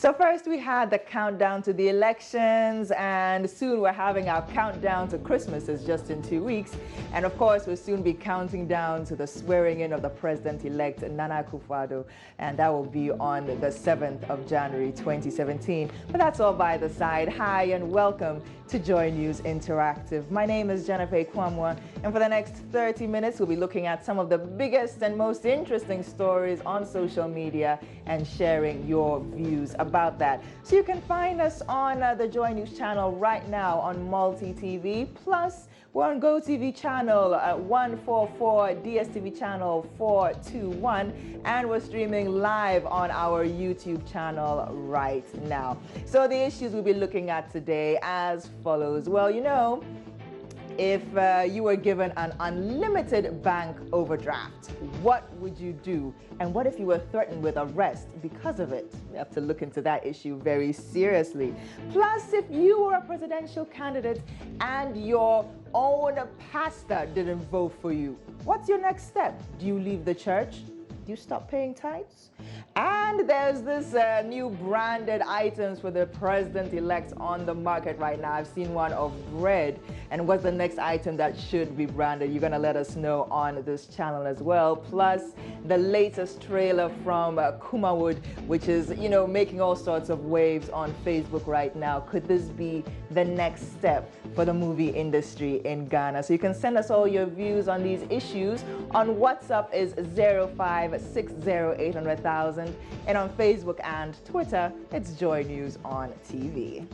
So first we had the countdown to the elections, and soon we're having our countdown to Christmas. It's just in 2 weeks. And of course, we'll soon be counting down to the swearing in of the president-elect Nana Akufo-Addo, and that will be on the 7th of January 2017. But that's all by the side. Hi and welcome to Joy News Interactive. My name is Jennifer Kwamwa, and for the next 30 minutes, we'll be looking at some of the biggest and most interesting stories on social media and sharing your views about that. So you can find us on the Joy News channel right now on Multi-TV, plus we're on GoTV channel 144, DSTV channel 421, and we're streaming live on our YouTube channel right now. So the issues we'll be looking at today as follows. Well, you know, if you were given an unlimited bank overdraft, what would you do? And what if you were threatened with arrest because of it? We have to look into that issue very seriously. Plus, if you were a presidential candidate and your own pastor didn't vote for you, what's your next step? Do you leave the church? Do you stop paying tithes? And there's this new branded items for the president-elect on the market right now. I've seen one of bread. And what's the next item that should be branded? You're going to let us know on this channel as well. Plus, the latest trailer from Kumawood, which is, you know, making all sorts of waves on Facebook right now. Could this be the next step for the movie industry in Ghana? So you can send us all your views on these issues. On WhatsApp is 0560800000, and on Facebook and Twitter, it's Joy News on TV.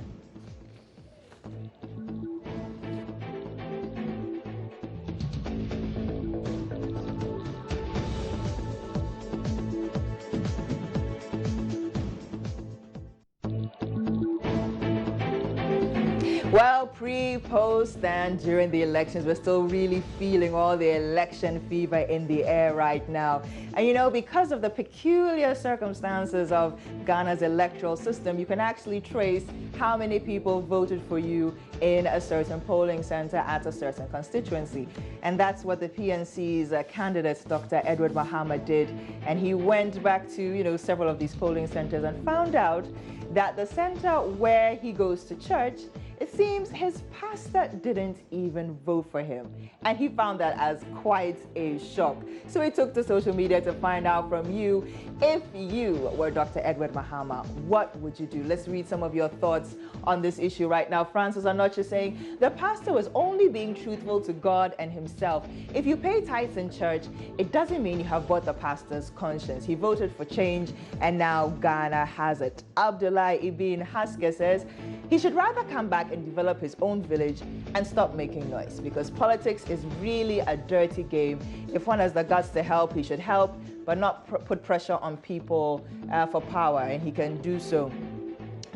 Well, pre, post, and during the elections, we're still really feeling all the election fever in the air right now. And you know, because of the peculiar circumstances of Ghana's electoral system, you can actually trace how many people voted for you in a certain polling center at a certain constituency. And that's what the PNC's candidate, Dr. Edward Mahama, did. And he went back to, you know, several of these polling centers and found out that the center where he goes to church, it seems his pastor didn't even vote for him. And he found that as quite a shock. So he took to social media to find out from you, if you were Dr. Edward Mahama, what would you do? Let's read some of your thoughts on this issue right now. Francis Anoche saying, the pastor was only being truthful to God and himself. If you pay tithes in church, it doesn't mean you have bought the pastor's conscience. He voted for change, and now Ghana has it. Abdullah Ibn Haske says, he should rather come back and develop his own village and stop making noise, because politics is really a dirty game. If one has the guts to help, he should help, but not put pressure on people for power, and he can do so.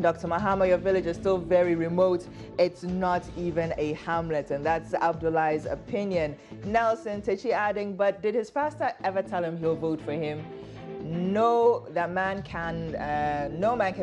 Dr. Mahama, your village is still very remote. It's not even a hamlet, and that's Abdullah's opinion. Nelson Techi adding, but did his pastor ever tell him he'll vote for him? No, no man can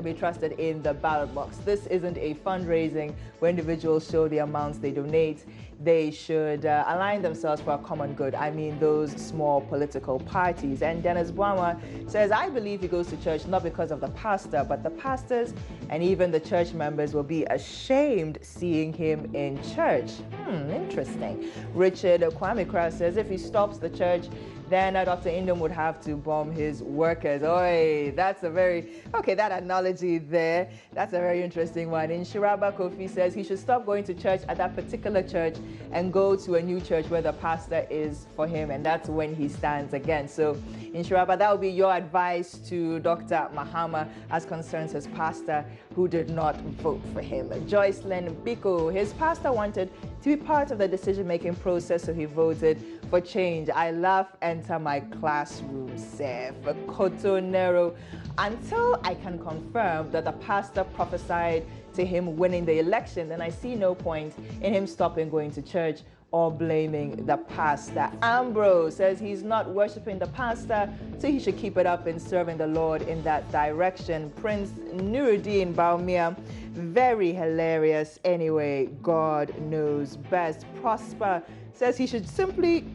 be trusted in the ballot box. This isn't a fundraising where individuals show the amounts they donate. They should align themselves for a common good. I mean, those small political parties. And Dennis Bwama says, I believe he goes to church not because of the pastor, but the pastors and even the church members will be ashamed seeing him in church. Interesting. Richard Kwame Kra says, if he stops the church, then Dr. Indom would have to bomb his workers. Oi, that's a very, okay, that analogy there, that's a very interesting one. Inshiraba Kofi says he should stop going to church at that particular church and go to a new church where the pastor is for him, and that's when he stands again. So, Inshiraba, that would be your advice to Dr. Mahama as concerns his pastor who did not vote for him. Joycelyn Biko, his pastor wanted to be part of the decision-making process, so he voted for change. I laugh, enter my classroom, Seth. Cotonero, until I can confirm that the pastor prophesied to him winning the election, then I see no point in him stopping going to church or blaming the pastor. Ambrose says he's not worshiping the pastor, so he should keep it up in serving the Lord in that direction. Prince Nuruddin Baumia, very hilarious. Anyway, God knows best. Prosper says he should simply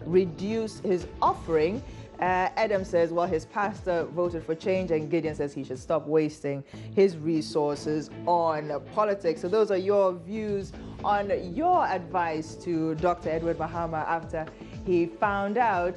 reduce his offering Adam says, well, his pastor voted for change, and Gideon says he should stop wasting his resources on politics. So those are your views on your advice to Dr. Edward Mahama after he found out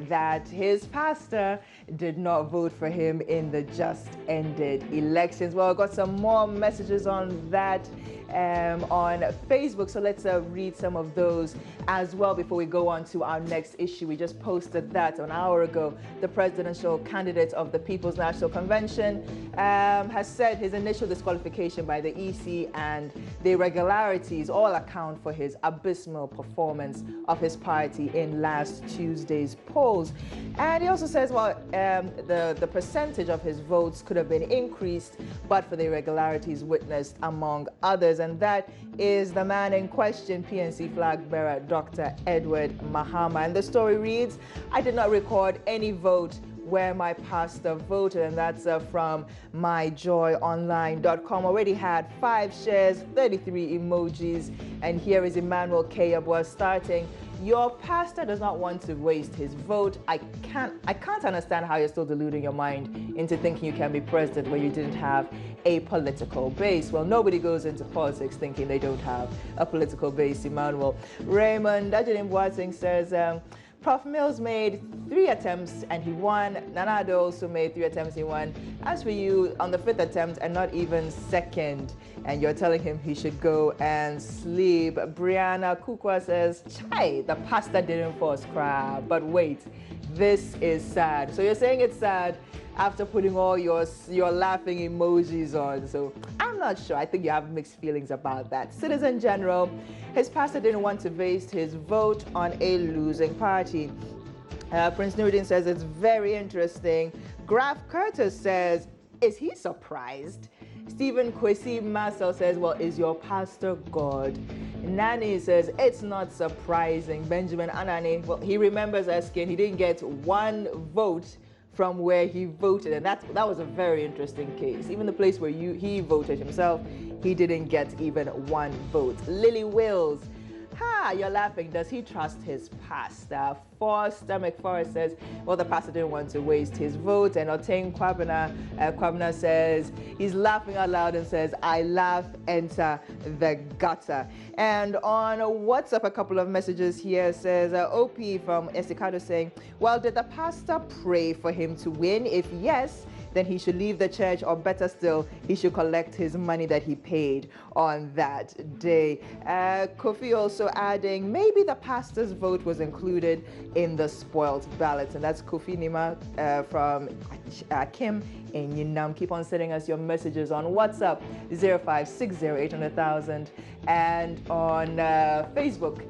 that his pastor did not vote for him in the just ended elections. Well, I got some more messages on that on Facebook, so let's read some of those as well before we go on to our next issue. We just posted that an hour ago. The presidential candidate of the People's National Convention has said his initial disqualification by the EC and the irregularities all account for his abysmal performance of his party in last Tuesday's polls. And he also says, well, the percentage of his votes could have been increased but for the irregularities witnessed among others. And that is the man in question, PNC flag bearer Dr. Edward Mahama. And the story reads, I did not record any vote where my pastor voted, and that's from myjoyonline.com. Already had 5 shares, 33 emojis, and here is Emmanuel Kayabwa starting. Your pastor does not want to waste his vote. I can't understand how you're still deluding your mind into thinking you can be president when you didn't have a political base. Well, nobody goes into politics thinking they don't have a political base, Emmanuel. Raymond Dajadim Boateng says, Prof. Mills made 3 attempts and he won. Nanado also made 3 attempts, he won. As for you, on the 5th attempt and not even 2nd, and you're telling him he should go and sleep. Brianna Kukwa says, Chai, the pastor didn't force cry. But wait, this is sad. So you're saying it's sad after putting all your laughing emojis on. So I'm not sure. I think you have mixed feelings about that. Citizen General, his pastor didn't want to waste his vote on a losing party. Prince Nuruddin says it's very interesting. Graf Curtis says, is he surprised? Stephen Kwesi Marcel says, well, is your pastor God? Nani says, it's not surprising. Benjamin Anani, well, he remembers asking, he didn't get 1 vote from where he voted, and that was a very interesting case. Even the place where he voted himself, he didn't get even 1 vote. Lily Wills, you're laughing. Does he trust his pastor? Stomach Forest says, well, the pastor didn't want to waste his vote. And Oteng Kwabena says, he's laughing out loud and says, I laugh, enter the gutter. And on WhatsApp, a couple of messages here says, OP from Esicado saying, well, did the pastor pray for him to win? If yes, then he should leave the church, or better still, he should collect his money that he paid on that day. Kofi also adding, maybe the pastor's vote was included in the spoiled ballot. And that's Kofi Nima from Kim in Yunam. Keep on sending us your messages on WhatsApp 0560800000 and on Facebook.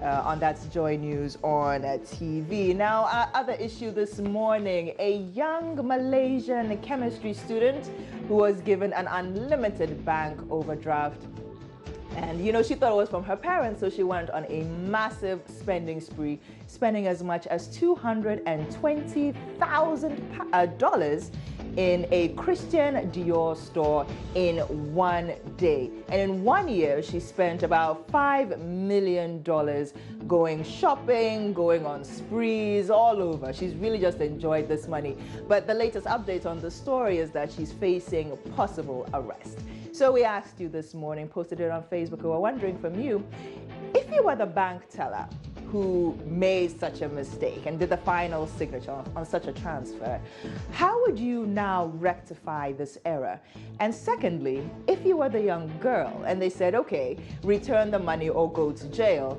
On That's Joy News on TV. Now, our other issue this morning, a young Malaysian chemistry student who was given an unlimited bank overdraft. And, you know, she thought it was from her parents, so she went on a massive spending spree, spending as much as $220,000 in a Christian Dior store in 1 day. And in 1 year, she spent about $5 million going shopping, going on sprees all over. She's really just enjoyed this money. But the latest update on the story is that she's facing possible arrest. So we asked you this morning, posted it on Facebook, we were wondering from you, if you were the bank teller who made such a mistake and did the final signature on such a transfer, how would you now rectify this error? And secondly, if you were the young girl and they said, okay, return the money or go to jail,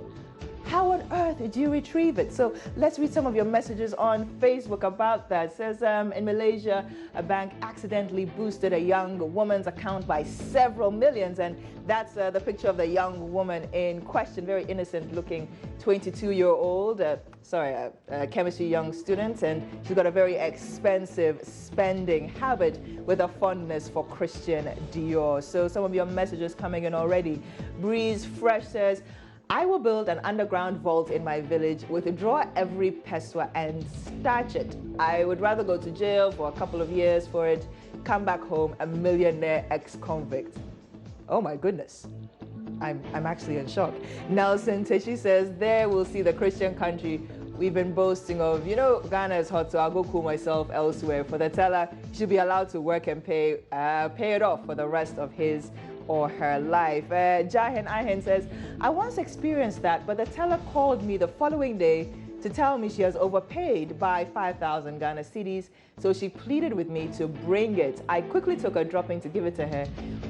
how on earth did you retrieve it? So let's read some of your messages on Facebook about that. It says, in Malaysia, a bank accidentally boosted a young woman's account by several millions. And that's the picture of the young woman in question, very innocent looking 22-year-old, chemistry young student. And she's got a very expensive spending habit with a fondness for Christian Dior. So some of your messages coming in already. Breeze Fresh says, I will build an underground vault in my village, withdraw every peswa and starch it. I would rather go to jail for a couple of years for it, come back home a millionaire ex-convict. Oh my goodness. I'm actually in shock. Nelson Tishi says, there we'll see the Christian country we've been boasting of, you know, Ghana is hot, so I'll go cool myself elsewhere. For the teller, he should be allowed to work and pay it off for the rest of his or her life. Jahen Ahen says, I once experienced that, but the teller called me the following day to tell me she has overpaid by 5,000 Ghana cedis, so she pleaded with me to bring it. I quickly took a dropping to give it to her,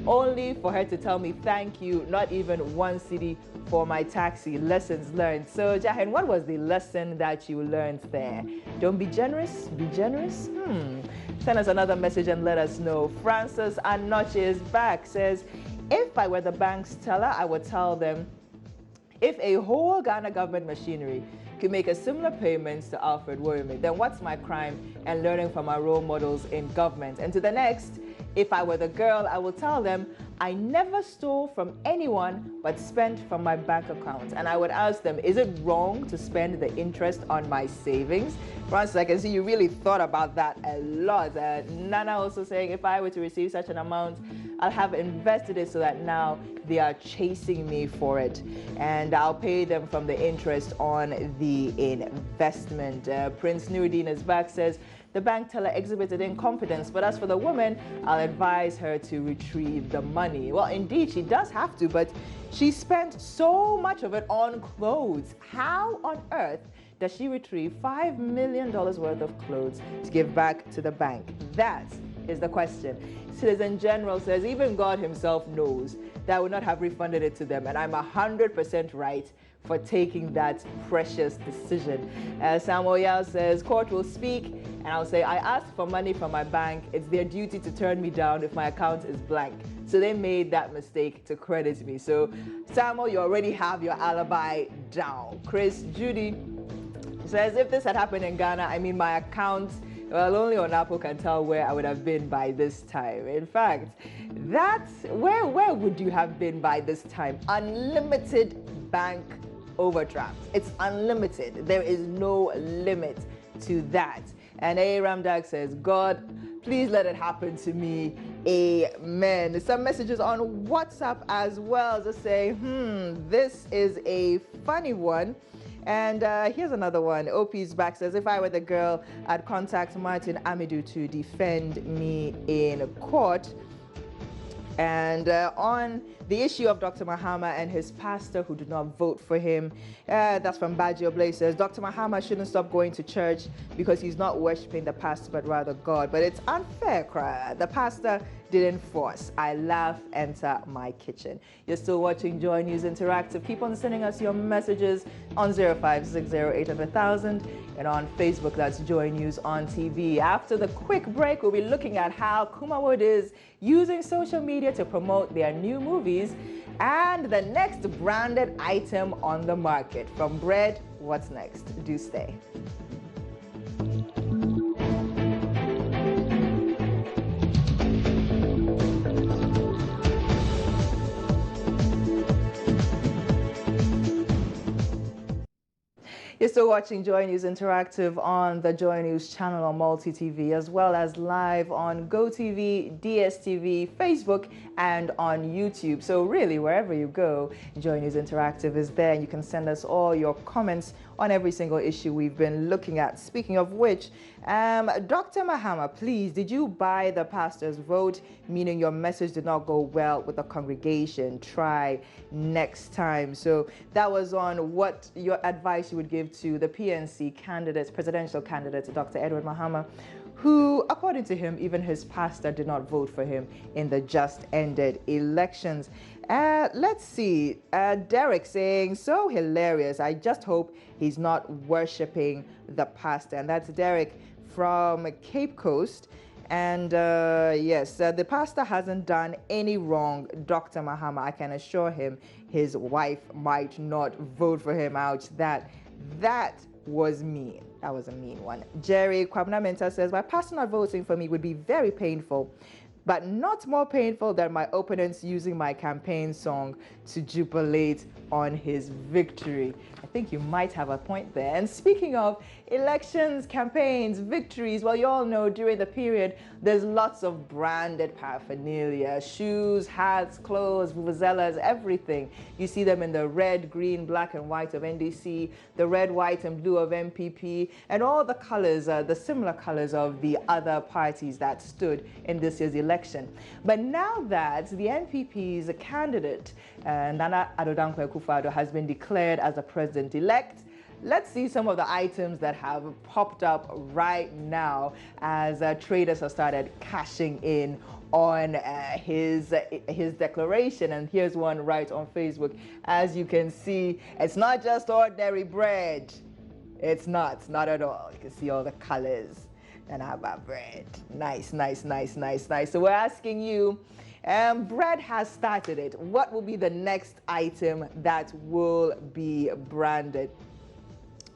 only for her to tell me thank you, not even 1 cedi for my taxi. Lessons learned. So Jahen, what was the lesson that you learned there? Don't be generous, be generous? Send us another message and let us know. Francis Anoche is back, says, if I were the bank's teller, I would tell them, if a whole Ghana government machinery could make a similar payments to Alfred Woyome, then what's my crime and learning from our role models in government? And to the next, if I were the girl, I will tell them, I never stole from anyone but spent from my bank account. And I would ask them, is it wrong to spend the interest on my savings? Francis, I can see you really thought about that a lot. Nana also saying, if I were to receive such an amount, I'll have invested it so that now they are chasing me for it. And I'll pay them from the interest on the investment. Prince Nuruddin is back, says, the bank teller exhibited incompetence, but as for the woman, I'll advise her to retrieve the money. Well, indeed, she does have to, but she spent so much of it on clothes. How on earth does she retrieve $5 million worth of clothes to give back to the bank? That is the question. Citizen General says, even God himself knows that I would not have refunded it to them, and I'm 100% right for taking that precious decision. Samuel Yao says, court will speak, and I'll say, I asked for money from my bank. It's their duty to turn me down if my account is blank. So they made that mistake to credit me. So Samuel, you already have your alibi down. Chris Judy says, if this had happened in Ghana, I mean, my account, well, only on Apple can tell where I would have been by this time. In fact, where would you have been by this time? Unlimited bank overdraft. It's unlimited. There is no limit to that. And A. Ramdag says, God, please let it happen to me. Amen. Some messages on WhatsApp as well to say, this is a funny one. And here's another one. OP's back, says, if I were the girl, I'd contact Martin Amidou to defend me in court. And on the issue of Dr. Mahama and his pastor who did not vote for him, that's from Baggio Blaze, says, Dr. Mahama shouldn't stop going to church because he's not worshiping the pastor but rather God. But it's unfair, cry. The pastor didn't force. I laugh, enter my kitchen. You're still watching Joy News Interactive. Keep on sending us your messages on 0560800000 and on Facebook, that's Joy News on TV. After the quick break, we'll be looking at how Kumawood is using social media to promote their new movies and the next branded item on the market. From bread, what's next? Do stay. You're still watching Joy News Interactive on the Joy News channel on Multi TV, as well as live on GoTV, DSTV, Facebook, and on YouTube. So really, wherever you go, Joy News Interactive is there, and you can send us all your comments on every single issue we've been looking at. Speaking of which, Dr. Mahama, please, did you buy the pastor's vote, meaning your message did not go well with the congregation? Try next time. So that was on what your advice you would give to the PNC candidate, presidential candidate, Dr. Edward Mahama, who, according to him, even his pastor did not vote for him in the just ended elections. Let's see, Derek saying, so hilarious. I just hope he's not worshiping the pastor. And that's Derek from Cape Coast. And yes, the pastor hasn't done any wrong, Dr. Mahama. I can assure him his wife might not vote for him. Ouch, that was mean. That was a mean one. Jerry Kwabna Menta says, my pastor not voting for me would be very painful. but not more painful than my opponents using my campaign song to jubilate on his victory. I think you might have a point there. And speaking of elections, campaigns, victories, well, you all know during the period, there's lots of branded paraphernalia, shoes, hats, clothes, vuvuzelas, everything. You see them in the red, green, black, and white of NDC, the red, white, and blue of MPP, and all the colors, the similar colors of the other parties that stood in this year's election. But now that the NPP's candidate, Nana Addo Dankwa-Akufo-Addo, has been declared as the president-elect, let's see some of the items that have popped up right now as traders have started cashing in on his declaration. And here's one right on Facebook. As you can see, it's not just ordinary bread. It's not at all. You can see all the colors. And how about bread? Nice, nice, nice, nice, nice. So we're asking you, bread has started it. What will be the next item that will be branded?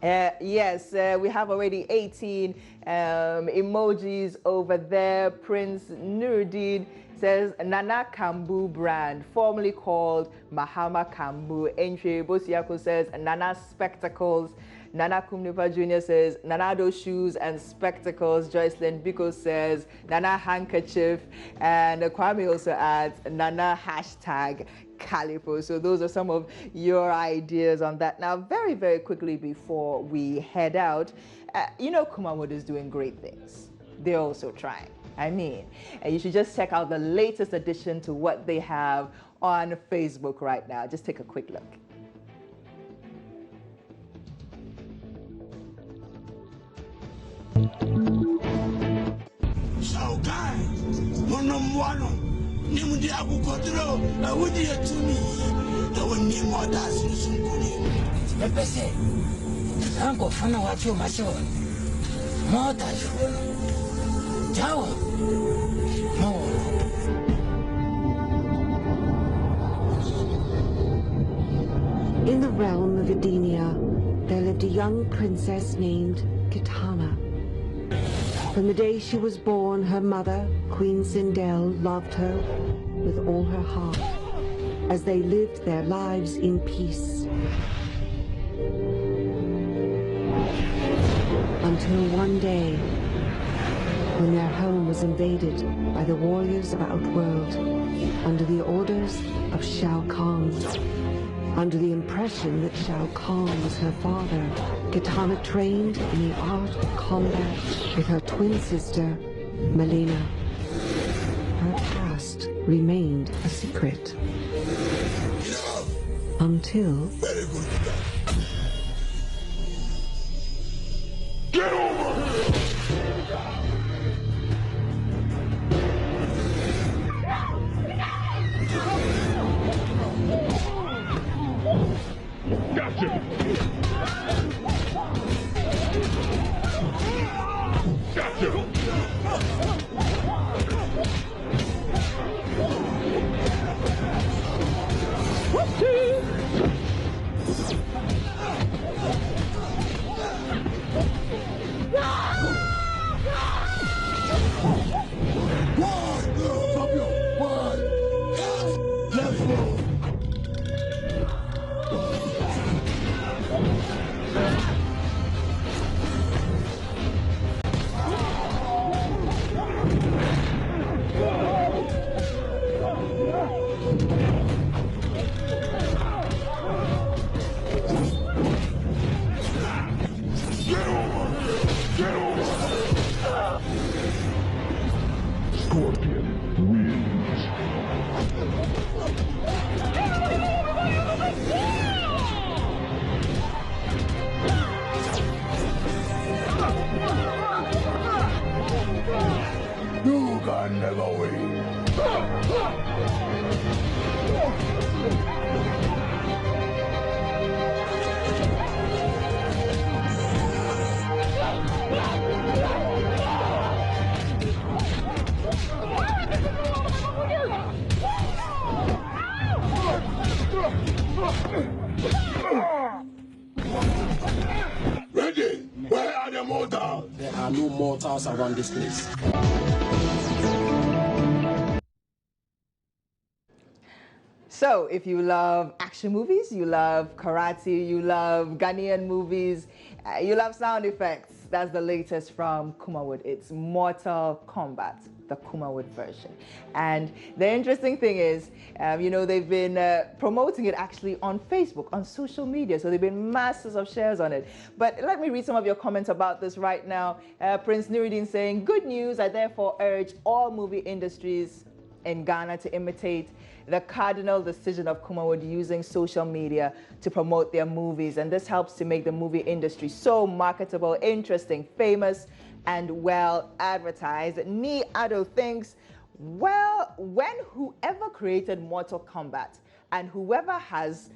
Yes, we have already 18 emojis over there. Prince Nuruddin says Nana Kambu brand, formerly called Mahama Kambu. Entry Bosiako says Nana spectacles. Nana Kumnipa Jr. says Nanado shoes and spectacles. Joycelyn Biko says Nana handkerchief. And Kwame also adds Nana hashtag Calipo. So those are some of your ideas on that. Now, very, very quickly before we head out, you know Kumamoto is doing great things. They're also trying. I mean, you should just check out the latest addition to what they have on Facebook right now. Just take a quick look. So guy, Nimudi Abu Kodro, I would hear to me. There were no more dancing. The best Uncle Fana, what you must own. More than Tower. In the realm of Edenia, there lived a young princess named Kitana. From the day she was born, her mother, Queen Sindel, loved her with all her heart as they lived their lives in peace. Until one day, when their home was invaded by the warriors of Outworld under the orders of Shao Kahn. Under the impression that Shao Kahn was her father, Kitana trained in the art of combat with her twin sister, Melina. Her past remained a secret. Until... Very good. Get over here! Gotcha! Gotcha! You can never win. Ready? Where are the mortals? There are no mortals around this place. So if you love action movies, you love karate, you love Ghanaian movies, you love sound effects, that's the latest from Kumawood. It's Mortal Kombat, the Kumawood version. And the interesting thing is, you know, they've been promoting it actually on Facebook, on social media. So there've been masses of shares on it. But let me read some of your comments about this right now. Prince Nuruddin saying, good news, I therefore urge all movie industries in Ghana to imitate the cardinal decision of Kumawood using social media to promote their movies. And this helps to make the movie industry so marketable, interesting, famous, and well advertised. Ni Ado thinks, well, when whoever created Mortal Kombat and whoever has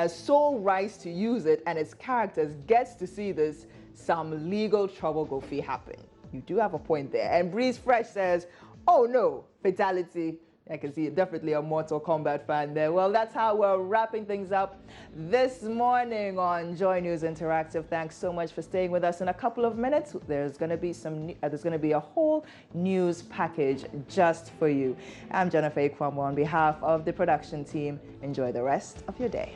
sole rights to use it and its characters gets to see this, some legal trouble go fi happen. You do have a point there. And Breeze Fresh says, oh no, fatality. I can see definitely a Mortal Kombat fan there. Well, that's how we're wrapping things up this morning on Joy News Interactive. Thanks so much for staying with us. In a couple of minutes, there's going to be a whole news package just for you. I'm Jennifer Ikwamo on behalf of the production team. Enjoy the rest of your day.